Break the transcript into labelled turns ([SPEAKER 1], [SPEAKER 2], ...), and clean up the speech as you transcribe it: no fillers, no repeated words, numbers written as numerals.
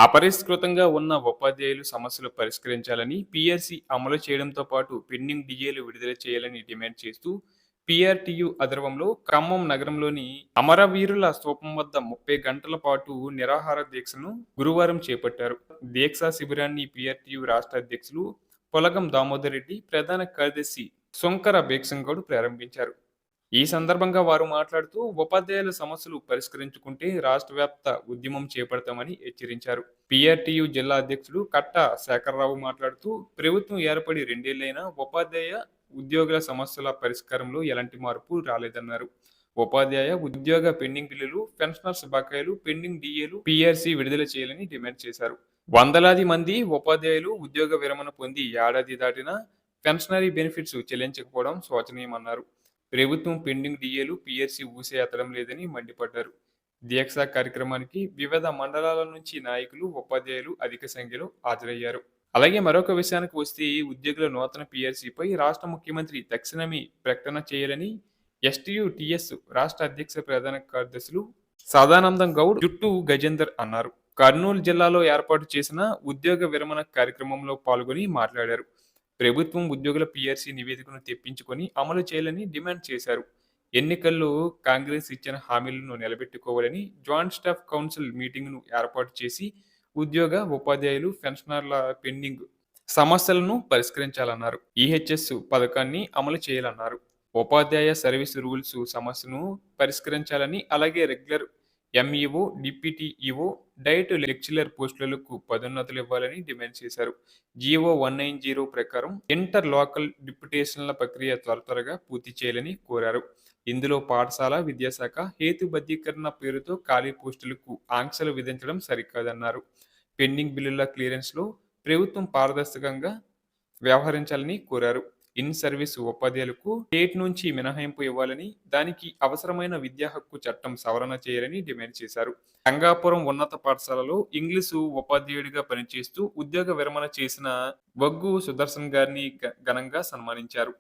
[SPEAKER 1] అపరిష్కృతంగా ఉన్న ఉపాధ్యాయులు సమస్యలు పరిష్కరించాలని, పీఆర్సీ అమలు చేయడంతో పాటు పెండింగ్ డీఏలు విడుదల చేయాలని డిమాండ్ చేస్తూ పీఆర్టీయూ ఆధ్వర్యంలో ఖమ్మం నగరంలోని అమరవీరుల స్తూపం వద్ద 30 గంటల పాటు నిరాహార దీక్షను గురువారం చేపట్టారు. దీక్షా శిబిరాన్ని పీఆర్టీయూ రాష్ట్ర అధ్యక్షులు పొలగం దామోదర్ రెడ్డి, ప్రధాన కార్యదర్శి సుంకర భీక్షంగౌడ్ ప్రారంభించారు. ఈ సందర్భంగా వారు మాట్లాడుతూ ఉపాధ్యాయుల సమస్యలు పరిష్కరించుకుంటే రాష్ట్ర వ్యాప్త ఉద్యమం చేపడతామని హెచ్చరించారు. పీఆర్టీయూ జిల్లా అధ్యక్షుడు కట్ట శేఖరరావు మాట్లాడుతూ ప్రభుత్వం ఏర్పడి 2 ఏళ్లైనా ఉపాధ్యాయ ఉద్యోగుల సమస్యల పరిష్కారంలో ఎలాంటి మార్పు రాలేదన్నారు. ఉపాధ్యాయ ఉద్యోగ పెండింగ్ బిల్లులు, పెన్షనర్స్ బకాయిలు, పెండింగ్ డీఏలు, పీఆర్సీ విడుదల చేయాలని డిమాండ్ చేశారు. వందలాది మంది ఉపాధ్యాయులు ఉద్యోగ విరమణ పొంది ఏడాది దాటినా పెన్షనరీ బెనిఫిట్స్ చెల్లించకపోవడం శోచనీయమన్నారు. ప్రభుత్వం పెండింగ్ డీఏలు, పీఆర్సీ ఊసే ఎత్తడం లేదని మండిపడ్డారు. దీక్షా కార్యక్రమానికి వివిధ మండలాల నుంచి నాయకులు, ఉపాధ్యాయులు అధిక సంఖ్యలో హాజరయ్యారు. అలాగే మరొక విషయానికి వస్తే ఉద్యోగుల నూతన పీఆర్సీపై రాష్ట్ర ముఖ్యమంత్రి తక్షణమే ప్రకటన చేయాలని ఎస్టీయూటీఎస్ రాష్ట్ర అధ్యక్ష ప్రధాన కార్యదర్శులు సదానందం గౌడ్, జుట్టు గజేందర్ అన్నారు. కర్నూలు జిల్లాలో ఏర్పాటు చేసిన ఉద్యోగ విరమణ కార్యక్రమంలో పాల్గొని మాట్లాడారు. ప్రభుత్వం ఉద్యోగుల పీఆర్సీ నివేదికను తెప్పించుకొని అమలు చేయాలని డిమాండ్ చేశారు. ఎన్నికల్లో కాంగ్రెస్ ఇచ్చిన హామీలను నిలబెట్టుకోవాలని జాయింట్ స్టాఫ్ కౌన్సిల్ మీటింగ్ను ఏర్పాటు చేసి ఉద్యోగ, ఉపాధ్యాయులు, పెన్షనర్ల పెండింగ్ సమస్యలను పరిష్కరించాలన్నారు. ఈహెచ్ఎస్ పథకాన్ని అమలు చేయాలన్నారు. ఉపాధ్యాయ సర్వీస్ రూల్స్ సమస్యను పరిష్కరించాలని, అలాగే regular MEO, deputy EO, diet lecturer పోస్టులకు పదోన్నతులు ఇవ్వాలని డిమాండ్ చేశారు. జీవో 190 ప్రకారం ఇంటర్ లోకల్ డిప్యుటేషన్ల ప్రక్రియ త్వరగా పూర్తి చేయాలని కోరారు. ఇందులో పాఠశాల విద్యాశాఖ హేతుబద్ధీకరణ పేరుతో ఖాళీ పోస్టులకు ఆంక్షలు విధించడం సరికాదన్నారు. పెండింగ్ బిల్లుల క్లియరెన్స్లో ప్రభుత్వం పారదర్శకంగా వ్యవహరించాలని కోరారు. ఇన్ సర్వీస్ ఉపాధ్యాయులకు స్టేట్ నుంచి మినహాయింపు ఇవ్వాలని, దానికి అవసరమైన విద్యా హక్కు చట్టం సవరణ చేయాలని డిమాండ్ చేశారు. రంగాపురం ఉన్నత పాఠశాలలో ఇంగ్లీషు ఉపాధ్యాయుడిగా పనిచేస్తూ ఉద్యోగ విరమణ చేసిన బొగ్గు సుదర్శన్ గారిని ఘనంగా సన్మానించారు.